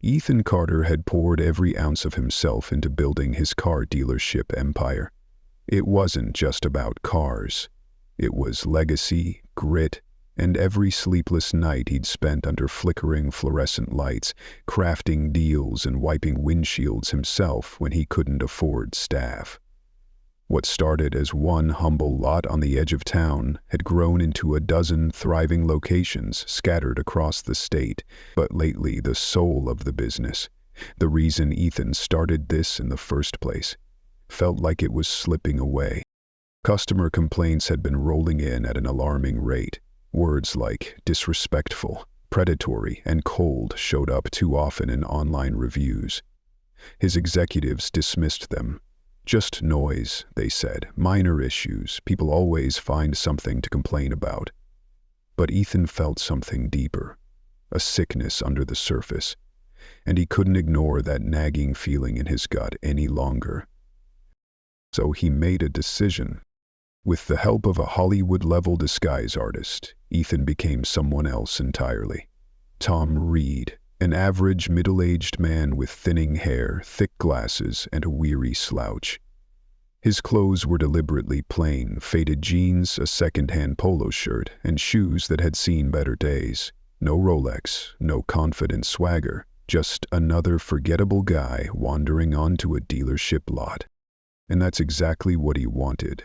Ethan Carter had poured every ounce of himself into building his car dealership empire. It wasn't just about cars. It was legacy, grit, and every sleepless night he'd spent under flickering fluorescent lights, crafting deals and wiping windshields himself when he couldn't afford staff. What started as one humble lot on the edge of town had grown into a dozen thriving locations scattered across the state, but lately the soul of the business, the reason Ethan started this in the first place, felt like it was slipping away. Customer complaints had been rolling in at an alarming rate. Words like disrespectful, predatory, and cold showed up too often in online reviews. His executives dismissed them. Just noise, they said, minor issues, people always find something to complain about. But Ethan felt something deeper, a sickness under the surface, and he couldn't ignore that nagging feeling in his gut any longer. So he made a decision. With the help of a Hollywood-level disguise artist, Ethan became someone else entirely. Tom Reed, an average middle-aged man with thinning hair, thick glasses, and a weary slouch. His clothes were deliberately plain, faded jeans, a second-hand polo shirt, and shoes that had seen better days. No Rolex, no confident swagger, just another forgettable guy wandering onto a dealership lot. And that's exactly what he wanted.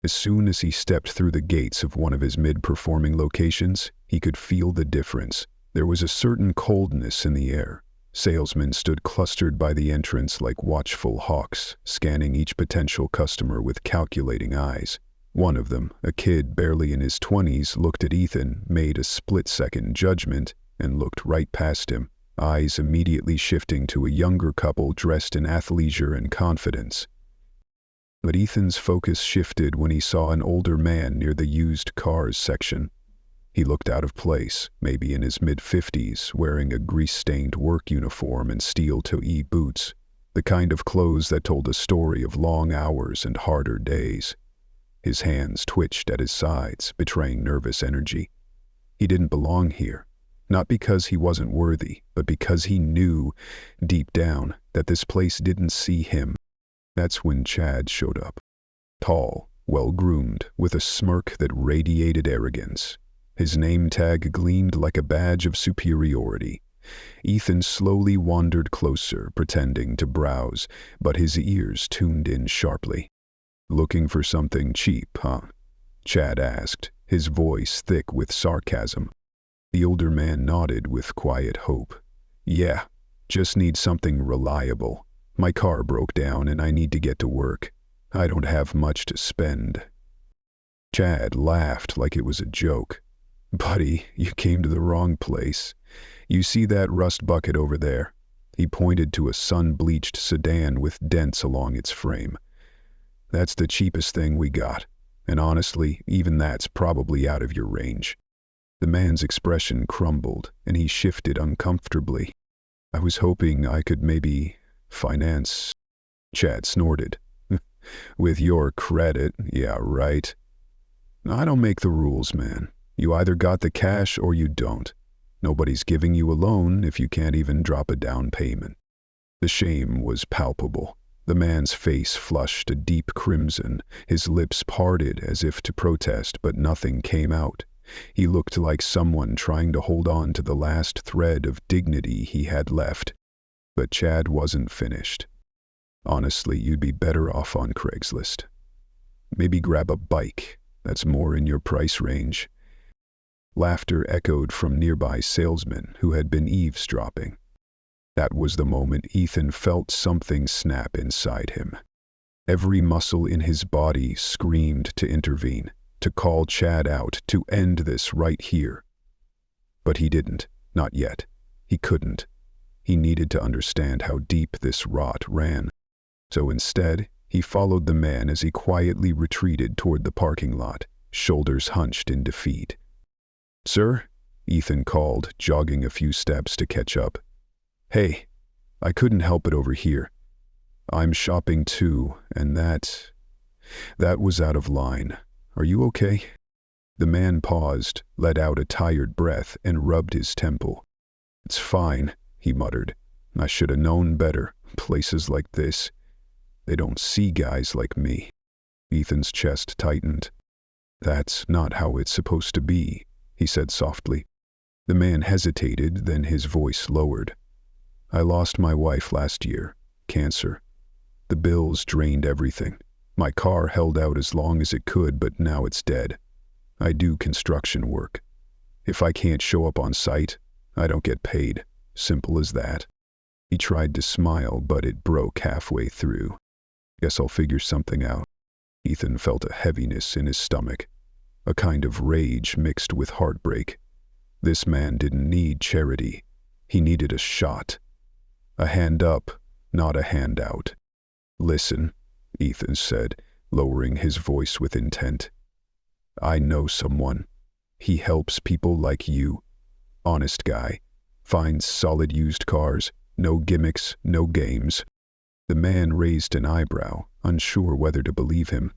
As soon as he stepped through the gates of one of his mid-performing locations, he could feel the difference. There was a certain coldness in the air. Salesmen stood clustered by the entrance like watchful hawks, scanning each potential customer with calculating eyes. One of them, a kid barely in his 20s, looked at Ethan, made a split-second judgment, and looked right past him, eyes immediately shifting to a younger couple dressed in athleisure and confidence. But Ethan's focus shifted when he saw an older man near the used cars section. He looked out of place, maybe in his mid-50s, wearing a grease-stained work uniform and steel-toe boots, the kind of clothes that told a story of long hours and harder days. His hands twitched at his sides, betraying nervous energy. He didn't belong here, not because he wasn't worthy, but because he knew, deep down, that this place didn't see him. That's when Chad showed up. Tall, well-groomed, with a smirk that radiated arrogance. His name tag gleamed like a badge of superiority. Ethan slowly wandered closer, pretending to browse, but his ears tuned in sharply. "Looking for something cheap, huh?" Chad asked, his voice thick with sarcasm. The older man nodded with quiet hope. "Yeah, just need something reliable. My car broke down and I need to get to work. I don't have much to spend." Chad laughed like it was a joke. "Buddy, you came to the wrong place. You see that rust bucket over there?" He pointed to a sun-bleached sedan with dents along its frame. "That's the cheapest thing we got, and honestly, even that's probably out of your range." The man's expression crumbled, and he shifted uncomfortably. "I was hoping I could maybe finance." Chad snorted. "With your credit, yeah, right. I don't make the rules, man. You either got the cash or you don't. Nobody's giving you a loan if you can't even drop a down payment." The shame was palpable. The man's face flushed a deep crimson, his lips parted as if to protest, but nothing came out. He looked like someone trying to hold on to the last thread of dignity he had left. But Chad wasn't finished. "Honestly, you'd be better off on Craigslist. Maybe grab a bike. That's more in your price range." Laughter echoed from nearby salesmen who had been eavesdropping. That was the moment Ethan felt something snap inside him. Every muscle in his body screamed to intervene, to call Chad out, to end this right here. But he didn't, not yet. He couldn't. He needed to understand how deep this rot ran. So instead, he followed the man as he quietly retreated toward the parking lot, shoulders hunched in defeat. "Sir?" Ethan called, jogging a few steps to catch up. "Hey, I couldn't help it over here. I'm shopping too, and that was out of line. Are you okay?" The man paused, let out a tired breath, and rubbed his temple. "It's fine," he muttered, I should have known better. Places like this, they don't see guys like me. Ethan's chest tightened. That's not how it's supposed to be, he said softly. The man hesitated, then his voice lowered. I lost my wife last year. Cancer. The bills drained everything. My car held out as long as it could, but now it's dead. I do construction work. If I can't show up on site, I don't get paid. Simple as that. He tried to smile, but it broke halfway through. Guess I'll figure something out. Ethan felt a heaviness in his stomach, a kind of rage mixed with heartbreak. This man didn't need charity. He needed a shot. A hand up, not a handout. Listen, Ethan said, lowering his voice with intent. I know someone. He helps people like you. Honest guy. Finds solid used cars. No gimmicks, no games. The man raised an eyebrow, unsure whether to believe him.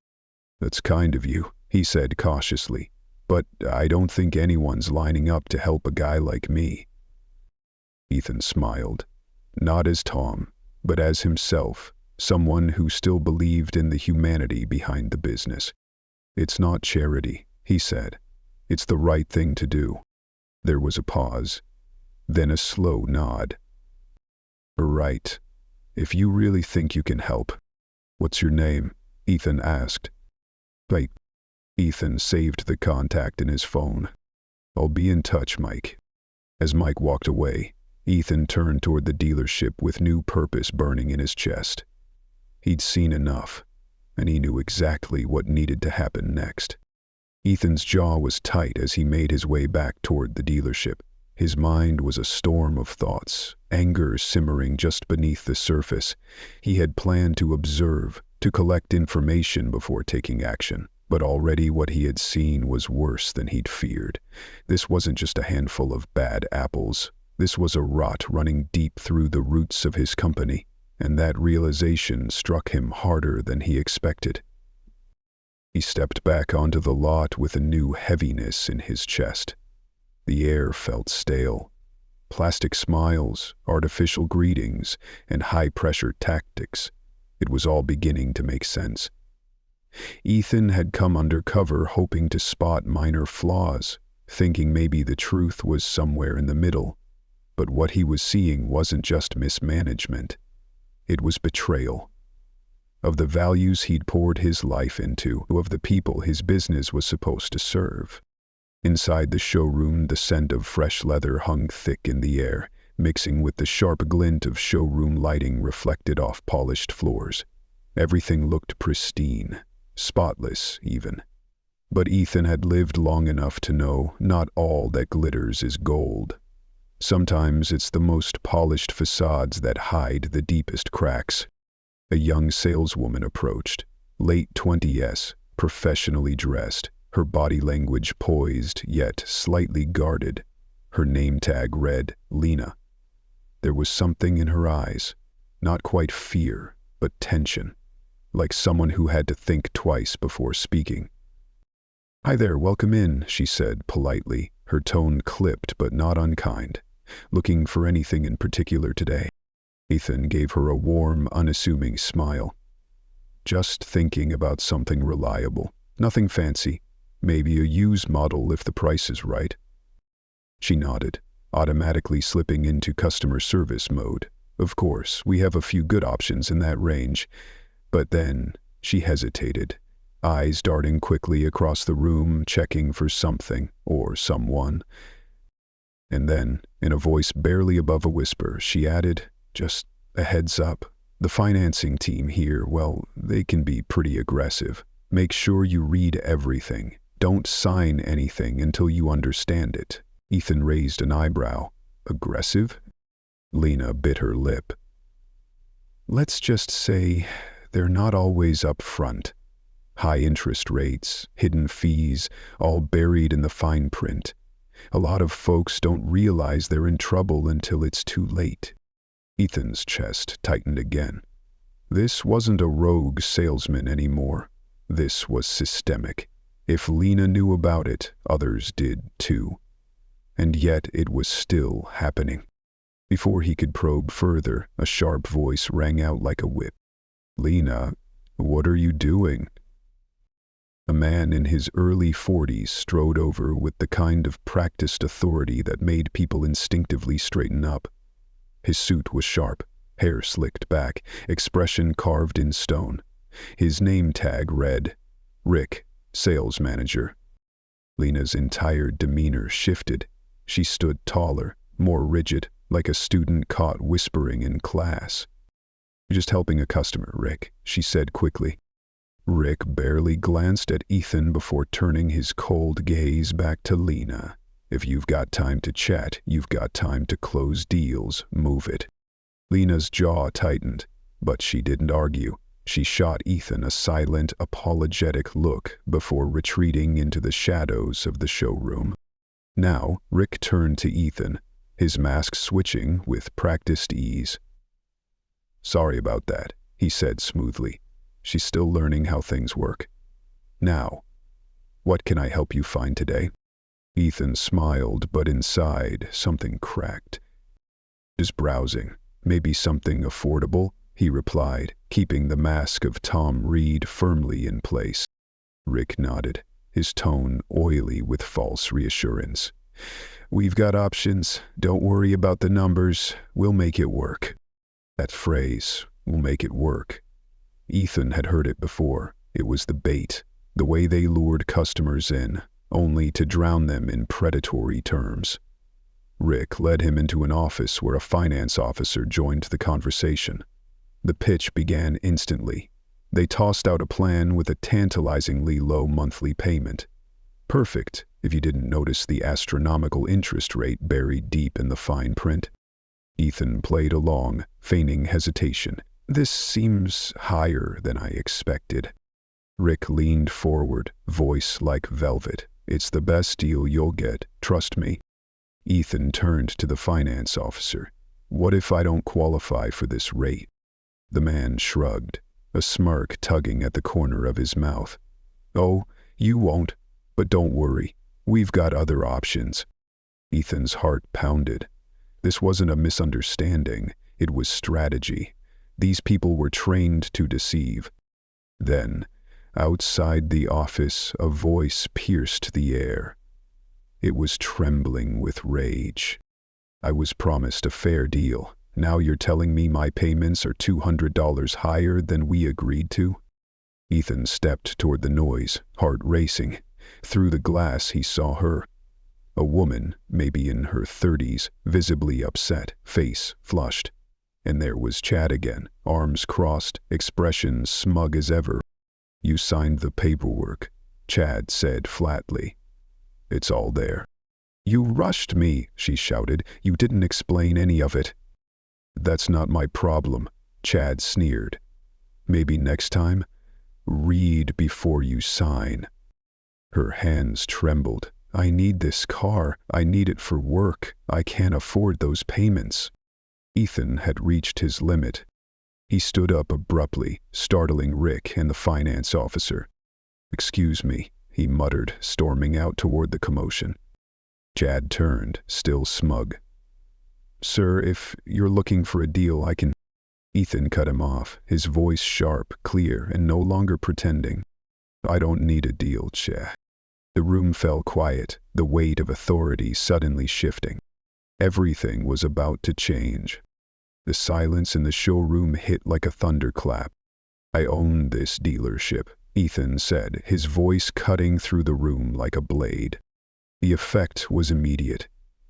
That's kind of you, he said cautiously, but I don't think anyone's lining up to help a guy like me. Ethan smiled, not as Tom, but as himself, someone who still believed in the humanity behind the business. It's not charity, he said. It's the right thing to do. There was a pause, then a slow nod. Right. If you really think you can help. What's your name? Ethan asked. Mike. Ethan saved the contact in his phone. I'll be in touch, Mike. As Mike walked away, Ethan turned toward the dealership with new purpose burning in his chest. He'd seen enough, and he knew exactly what needed to happen next. Ethan's jaw was tight as he made his way back toward the dealership. His mind was a storm of thoughts, anger simmering just beneath the surface. He had planned to observe, to collect information before taking action, but already what he had seen was worse than he'd feared. This wasn't just a handful of bad apples. This was a rot running deep through the roots of his company, and that realization struck him harder than he expected. He stepped back onto the lot with a new heaviness in his chest. The air felt stale. Plastic smiles, artificial greetings, and high-pressure tactics. It was all beginning to make sense. Ethan had come undercover hoping to spot minor flaws, thinking maybe the truth was somewhere in the middle. But what he was seeing wasn't just mismanagement. It was betrayal. Of the values he'd poured his life into, of the people his business was supposed to serve. Inside the showroom, the scent of fresh leather hung thick in the air, mixing with the sharp glint of showroom lighting reflected off polished floors. Everything looked pristine, spotless even. But Ethan had lived long enough to know not all that glitters is gold. Sometimes it's the most polished facades that hide the deepest cracks. A young saleswoman approached, late 20s, professionally dressed, her body language poised yet slightly guarded. Her name tag read, Lena. There was something in her eyes, not quite fear, but tension, like someone who had to think twice before speaking. Hi there, welcome in, she said politely, her tone clipped but not unkind. Looking for anything in particular today? Ethan gave her a warm, unassuming smile. Just thinking about something reliable. Nothing fancy. Maybe a used model if the price is right. She nodded, automatically slipping into customer service mode. Of course, we have a few good options in that range. But then she hesitated, eyes darting quickly across the room, checking for something or someone. And then, in a voice barely above a whisper, she added, just a heads up. The financing team here, well, they can be pretty aggressive. Make sure you read everything. Don't sign anything until you understand it. Ethan raised an eyebrow. Aggressive? Lena bit her lip. Let's just say they're not always up front. High interest rates, hidden fees, all buried in the fine print. A lot of folks don't realize they're in trouble until it's too late. Ethan's chest tightened again. This wasn't a rogue salesman anymore. This was systemic. If Lena knew about it, others did too. And yet it was still happening. Before he could probe further, a sharp voice rang out like a whip. "Lena, what are you doing?" A man in his early 40s strode over with the kind of practiced authority that made people instinctively straighten up. His suit was sharp, hair slicked back, expression carved in stone. His name tag read, Rick, Sales Manager. Lena's entire demeanor shifted. She stood taller, more rigid, like a student caught whispering in class. "Just helping a customer, Rick," she said quickly. Rick barely glanced at Ethan before turning his cold gaze back to Lena. "If you've got time to chat, you've got time to close deals. Move it." Lena's jaw tightened, but she didn't argue. She shot Ethan a silent, apologetic look before retreating into the shadows of the showroom. Now, Rick turned to Ethan, his mask switching with practiced ease. "Sorry about that," he said smoothly. "She's still learning how things work. Now, what can I help you find today?" Ethan smiled, but inside, something cracked. "Just browsing. Maybe something affordable," he replied, keeping the mask of Tom Reed firmly in place. Rick nodded, his tone oily with false reassurance. "We've got options. Don't worry about the numbers. We'll make it work." That phrase, "we'll make it work." Ethan had heard it before. It was the bait, the way they lured customers in, only to drown them in predatory terms. Rick led him into an office where a finance officer joined the conversation. The pitch began instantly. They tossed out a plan with a tantalizingly low monthly payment. Perfect if you didn't notice the astronomical interest rate buried deep in the fine print. Ethan played along, feigning hesitation. "This seems higher than I expected." Rick leaned forward, voice like velvet. "It's the best deal you'll get, trust me." Ethan turned to the finance officer. "What if I don't qualify for this rate?" The man shrugged, a smirk tugging at the corner of his mouth. "Oh, you won't, but don't worry. We've got other options." Ethan's heart pounded. This wasn't a misunderstanding, it was strategy. These people were trained to deceive. Then, outside the office, a voice pierced the air. It was trembling with rage. "I was promised a fair deal. Now you're telling me my payments are $200 higher than we agreed to?" Ethan stepped toward the noise, heart racing. Through the glass he saw her. A woman, maybe in her 30s, visibly upset, face flushed. And there was Chad again, arms crossed, expression smug as ever. "You signed the paperwork," Chad said flatly. "It's all there." "You rushed me," she shouted. "You didn't explain any of it." "That's not my problem," Chad sneered. "Maybe next time? Read before you sign." Her hands trembled. "I need this car. I need it for work. I can't afford those payments." Ethan had reached his limit. He stood up abruptly, startling Rick and the finance officer. "Excuse me," he muttered, storming out toward the commotion. Chad turned, still smug. "Sir, if you're looking for a deal, I can—" Ethan cut him off, his voice sharp, clear, and no longer pretending. "I don't need a deal, Chad." The room fell quiet, the weight of authority suddenly shifting. Everything was about to change. The silence in the showroom hit like a thunderclap. "I own this dealership," Ethan said, his voice cutting through the room like a blade. The effect was immediate.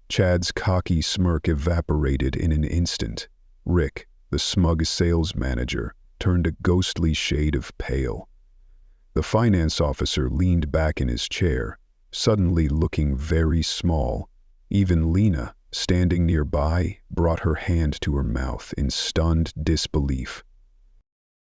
Chad's cocky smirk evaporated in an instant. Rick, the smug sales manager, turned a ghostly shade of pale. The finance officer leaned back in his chair, suddenly looking very small. Even Lena, standing nearby, brought her hand to her mouth in stunned disbelief.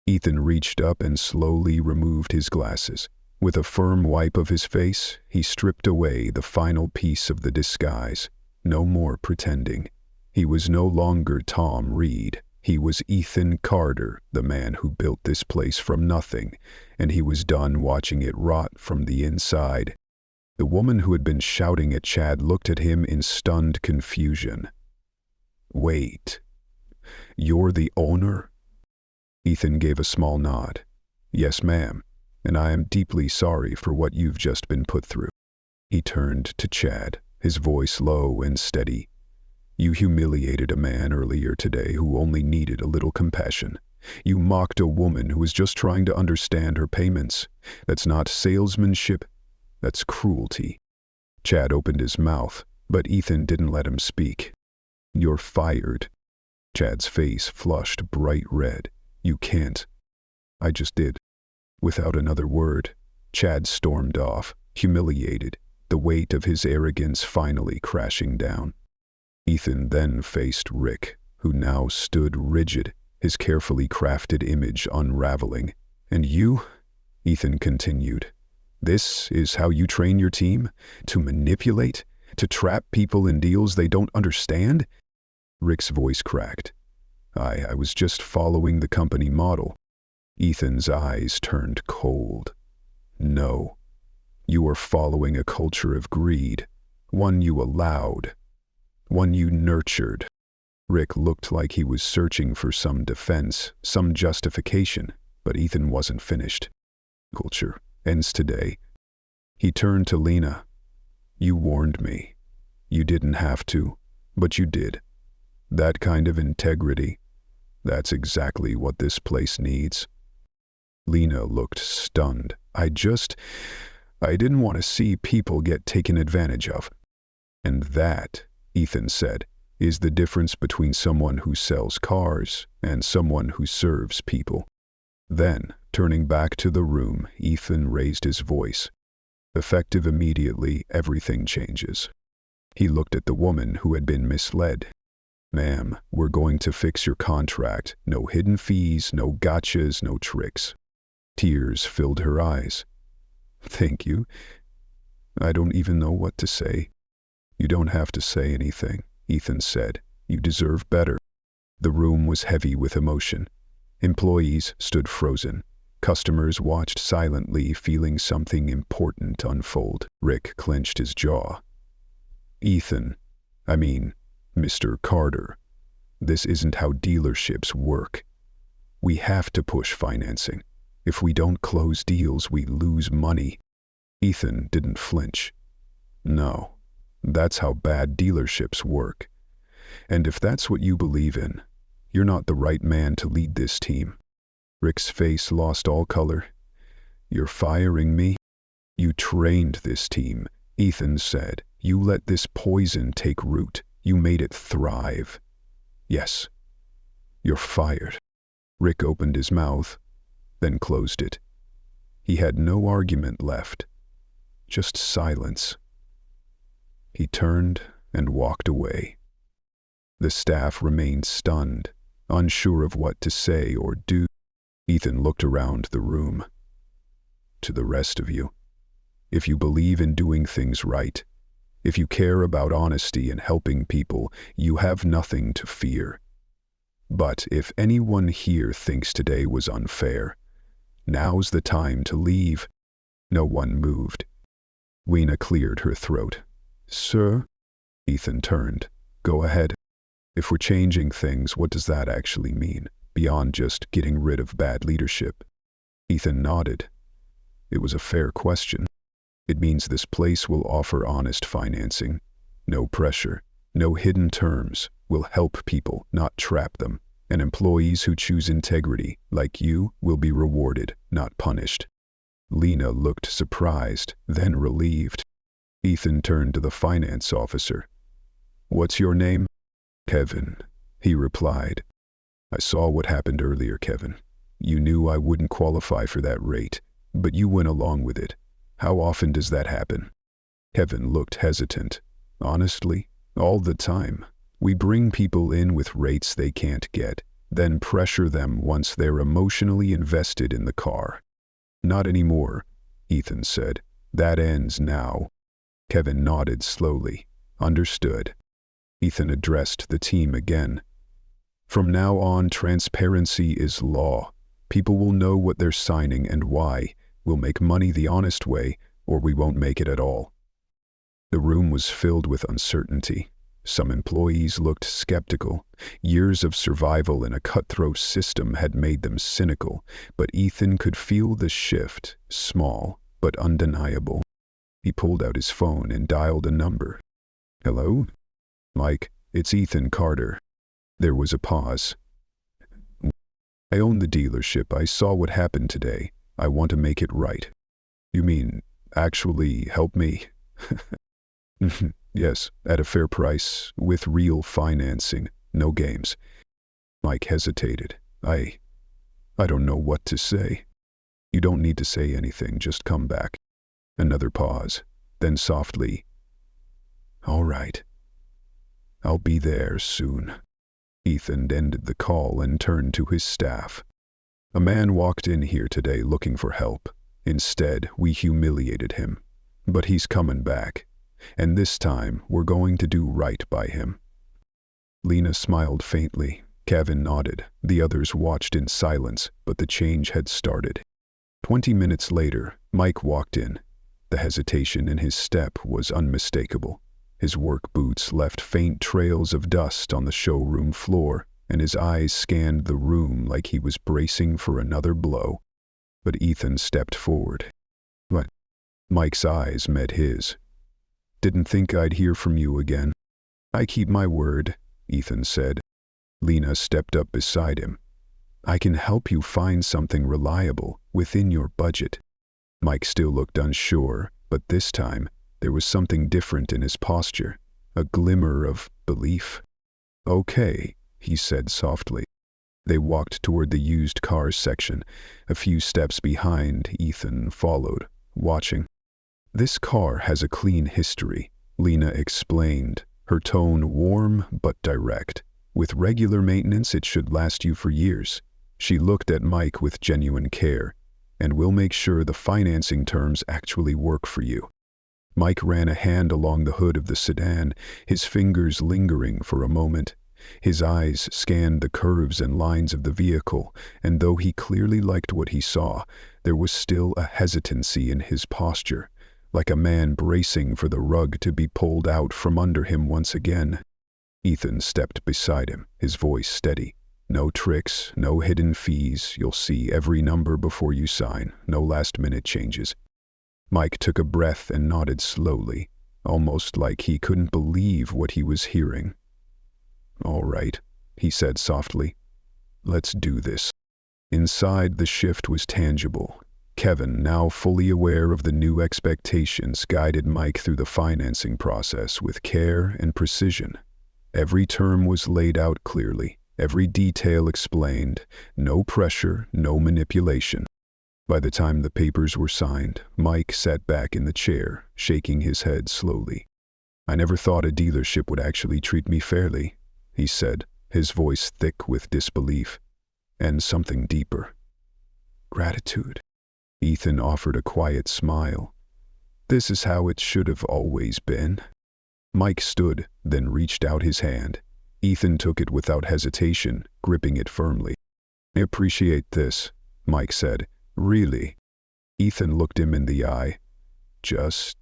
Ethan reached up and slowly removed his glasses. With a firm wipe of his face, he stripped away the final piece of the disguise. No more pretending. He was no longer Tom Reed. He was Ethan Carter, the man who built this place from nothing, and he was done watching it rot from the inside. The woman who had been shouting at Chad looked at him in stunned confusion. Wait, you're the owner? Ethan gave a small nod. Yes, ma'am, and I am deeply sorry for what you've just been put through. He turned to Chad, his voice low and steady. You humiliated a man earlier today who only needed a little compassion. You mocked a woman who was just trying to understand her payments. That's not salesmanship, that's cruelty. Chad opened his mouth, but Ethan didn't let him speak. You're fired. Chad's face flushed bright red. You can't. I just did. Without another word, Chad stormed off, humiliated, the weight of his arrogance finally crashing down. Ethan then faced Rick, who now stood rigid, his carefully crafted image unraveling. And you? Ethan continued. This is how you train your team? To manipulate? To trap people in deals they don't understand? Rick's voice cracked. I was just following the company model. Ethan's eyes turned cold. No. You are following a culture of greed, one you allowed, one you nurtured. Rick looked like he was searching for some defense, some justification, but Ethan wasn't finished. Culture ends today. He turned to Lena. You warned me. You didn't have to, but you did. That kind of integrity, that's exactly what this place needs. Lena looked stunned. I didn't want to see people get taken advantage of. And that, Ethan said, is the difference between someone who sells cars and someone who serves people. Then, turning back to the room, Ethan raised his voice. Effective immediately, everything changes. He looked at the woman who had been misled. Ma'am, we're going to fix your contract. No hidden fees, no gotchas, no tricks. Tears filled her eyes. Thank you. I don't even know what to say. You don't have to say anything, Ethan said. You deserve better. The room was heavy with emotion. Employees stood frozen. Customers watched silently, feeling something important unfold. Rick clenched his jaw. Ethan, Mr. Carter, this isn't how dealerships work. We have to push financing. If we don't close deals, we lose money. Ethan didn't flinch. No, that's how bad dealerships work. And if that's what you believe in, you're not the right man to lead this team. Rick's face lost all color. You're firing me? You trained this team, Ethan said. You let this poison take root. You made it thrive. Yes, you're fired. Rick opened his mouth, then closed it. He had no argument left, just silence. He turned and walked away. The staff remained stunned, unsure of what to say or do. Ethan looked around the room. To the rest of you, if you believe in doing things right, if you care about honesty and helping people, you have nothing to fear. But if anyone here thinks today was unfair, now's the time to leave. No one moved. Lena cleared her throat. Sir? Ethan turned. Go ahead. If we're changing things, what does that actually mean, beyond just getting rid of bad leadership? Ethan nodded. It was a fair question. It means this place will offer honest financing. No pressure, no hidden terms. We'll help people, not trap them. And employees who choose integrity, like you, will be rewarded, not punished. Lena looked surprised, then relieved. Ethan turned to the finance officer. What's your name? Kevin, he replied. I saw what happened earlier, Kevin. You knew I wouldn't qualify for that rate, but you went along with it. How often does that happen? Kevin looked hesitant. Honestly, all the time. We bring people in with rates they can't get, then pressure them once they're emotionally invested in the car. Not anymore, Ethan said. That ends now. Kevin nodded slowly. Understood. Ethan addressed the team again. From now on, transparency is law. People will know what they're signing and why. We'll make money the honest way, or we won't make it at all. The room was filled with uncertainty. Some employees looked skeptical. Years of survival in a cutthroat system had made them cynical, but Ethan could feel the shift, small but undeniable. He pulled out his phone and dialed a number. "Hello? Mike, it's Ethan Carter." There was a pause. "I own the dealership. I saw what happened today. I want to make it right." "You mean, actually help me?" "Yes, at a fair price, with real financing, no games." Mike hesitated. I don't know what to say." "You don't need to say anything, just come back." Another pause, then softly, "All right. I'll be there soon." Ethan ended the call and turned to his staff. "A man walked in here today looking for help. Instead, we humiliated him. But he's coming back. And this time, we're going to do right by him." Lena smiled faintly. Kevin nodded. The others watched in silence, but the change had started. 20 minutes later, Mike walked in. The hesitation in his step was unmistakable. His work boots left faint trails of dust on the showroom floor, and his eyes scanned the room like he was bracing for another blow. But Ethan stepped forward. "What?" Mike's eyes met his. "Didn't think I'd hear from you again." "I keep my word," Ethan said. Lena stepped up beside him. "I can help you find something reliable within your budget." Mike still looked unsure, but this time there was something different in his posture, a glimmer of belief. "Okay," he said softly. They walked toward the used cars section. A few steps behind, Ethan followed, watching. "This car has a clean history," Lena explained, her tone warm but direct. "With regular maintenance, it should last you for years." She looked at Mike with genuine care. "And we'll make sure the financing terms actually work for you." Mike ran a hand along the hood of the sedan, his fingers lingering for a moment. His eyes scanned the curves and lines of the vehicle, and though he clearly liked what he saw, there was still a hesitancy in his posture, like a man bracing for the rug to be pulled out from under him once again. Ethan stepped beside him, his voice steady. "No tricks, no hidden fees. You'll see every number before you sign. No last-minute changes." Mike took a breath and nodded slowly, almost like he couldn't believe what he was hearing. "All right," he said softly. "Let's do this." Inside, the shift was tangible. Kevin, now fully aware of the new expectations, guided Mike through the financing process with care and precision. Every term was laid out clearly, every detail explained, no pressure, no manipulation. By the time the papers were signed, Mike sat back in the chair, shaking his head slowly. "I never thought a dealership would actually treat me fairly," he said, his voice thick with disbelief. "And something deeper. Gratitude." Ethan offered a quiet smile. "This is how it should have always been." Mike stood, then reached out his hand. Ethan took it without hesitation, gripping it firmly. "I appreciate this," Mike said. "Really." Ethan looked him in the eye. "Just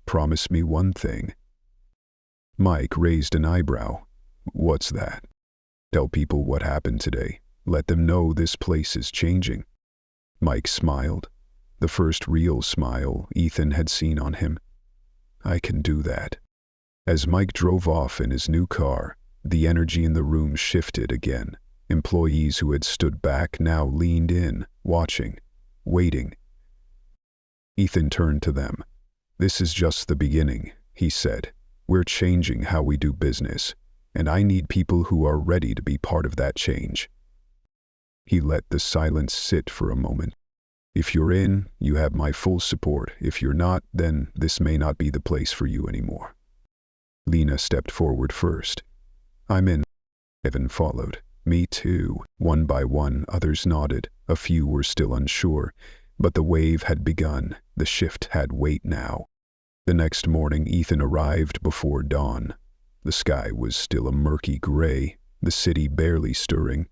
promise me one thing." Mike raised an eyebrow. "What's that?" "Tell people what happened today. Let them know this place is changing." Mike smiled, the first real smile Ethan had seen on him. "I can do that." As Mike drove off in his new car, the energy in the room shifted again. Employees who had stood back now leaned in, watching, waiting. Ethan turned to them. "This is just the beginning," he said. "We're changing how we do business, and I need people who are ready to be part of that change." He let the silence sit for a moment. "If you're in, you have my full support. If you're not, then this may not be the place for you anymore." Lena stepped forward first. "I'm in." Evan followed. "Me too." One by one, others nodded. A few were still unsure. But the wave had begun. The shift had weight now. The next morning, Ethan arrived before dawn. The sky was still a murky gray, the city barely stirring.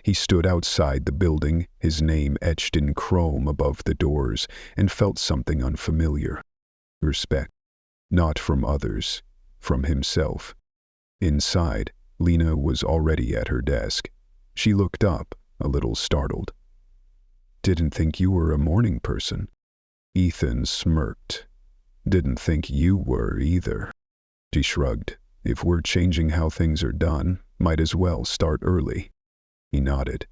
He stood outside the building, his name etched in chrome above the doors, and felt something unfamiliar. Respect. Not from others, from himself. Inside, Lena was already at her desk. She looked up, a little startled. "Didn't think you were a morning person." Ethan smirked. "Didn't think you were either." She shrugged. "If we're changing how things are done, might as well start early." He nodded.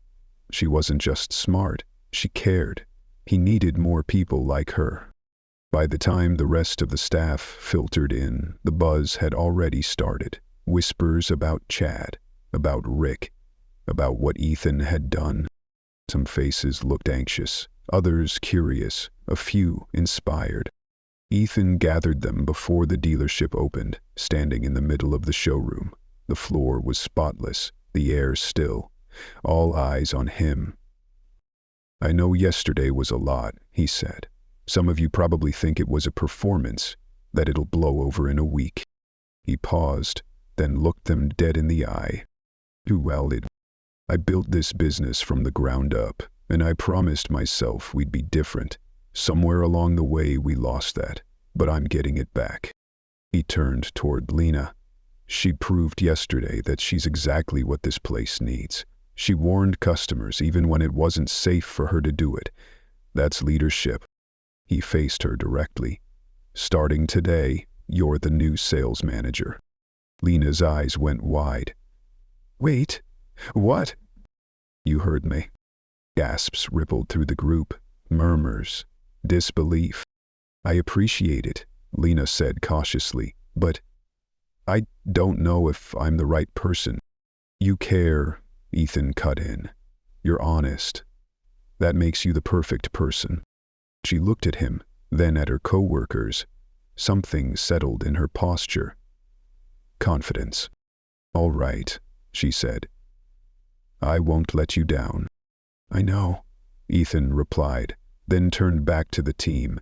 She wasn't just smart, she cared. He needed more people like her. By the time the rest of the staff filtered in, the buzz had already started. Whispers about Chad, about Rick, about what Ethan had done. Some faces looked anxious, others curious, a few inspired. Ethan gathered them before the dealership opened, standing in the middle of the showroom. The floor was spotless, the air still, all eyes on him. "I know yesterday was a lot," he said. "Some of you probably think it was a performance, that it'll blow over in a week." He paused, then looked them dead in the eye. "Well, I built this business from the ground up, and I promised myself we'd be different. Somewhere along the way we lost that, but I'm getting it back." He turned toward Lena. "She proved yesterday that she's exactly what this place needs. She warned customers even when it wasn't safe for her to do it. That's leadership." He faced her directly. "Starting today, you're the new sales manager." Lena's eyes went wide. "Wait, what?" "You heard me." Gasps rippled through the group, murmurs, disbelief. "I appreciate it," Lena said cautiously, "but I don't know if I'm the right person." "You care," Ethan cut in. "You're honest. That makes you the perfect person." She looked at him, then at her co-workers. Something settled in her posture. Confidence. "All right," she said. "I won't let you down." "I know," Ethan replied, then turned back to the team.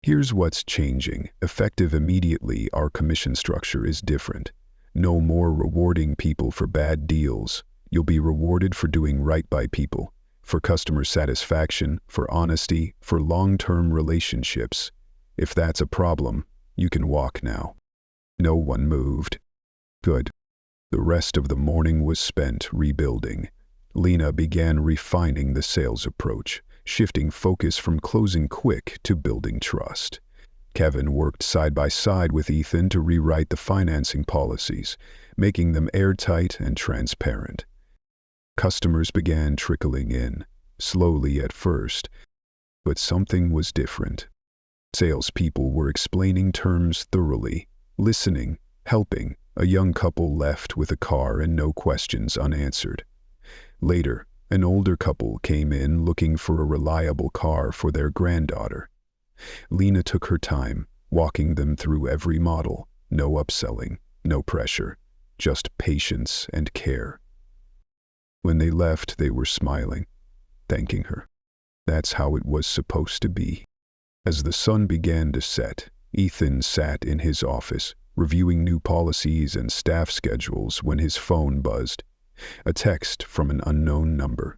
"Here's what's changing. Effective immediately, our commission structure is different. No more rewarding people for bad deals. You'll be rewarded for doing right by people, for customer satisfaction, for honesty, for long-term relationships. If that's a problem, you can walk now." No one moved. Good. The rest of the morning was spent rebuilding. Lena began refining the sales approach, shifting focus from closing quick to building trust. Kevin worked side by side with Ethan to rewrite the financing policies, making them airtight and transparent. Customers began trickling in, slowly at first, but something was different. Salespeople were explaining terms thoroughly, listening, helping. A young couple left with a car and no questions unanswered. Later, an older couple came in looking for a reliable car for their granddaughter. Lena took her time, walking them through every model. No upselling, no pressure, just patience and care. When they left, they were smiling, thanking her. That's how it was supposed to be. As the sun began to set, Ethan sat in his office, reviewing new policies and staff schedules when his phone buzzed. A text from an unknown number.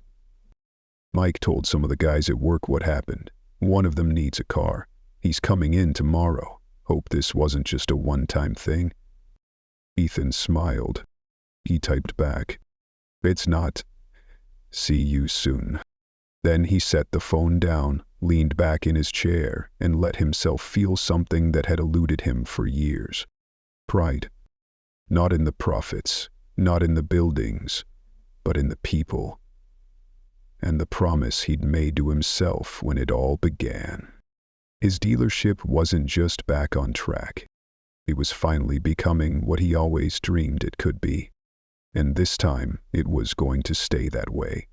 "Mike told some of the guys at work what happened. One of them needs a car. He's coming in tomorrow. Hope this wasn't just a one-time thing." Ethan smiled. He typed back, "It's not. See you soon." Then he set the phone down, leaned back in his chair, and let himself feel something that had eluded him for years. Pride. Not in the profits, not in the buildings, but in the people. And the promise he'd made to himself when it all began. His dealership wasn't just back on track. It was finally becoming what he always dreamed it could be. And this time, it was going to stay that way.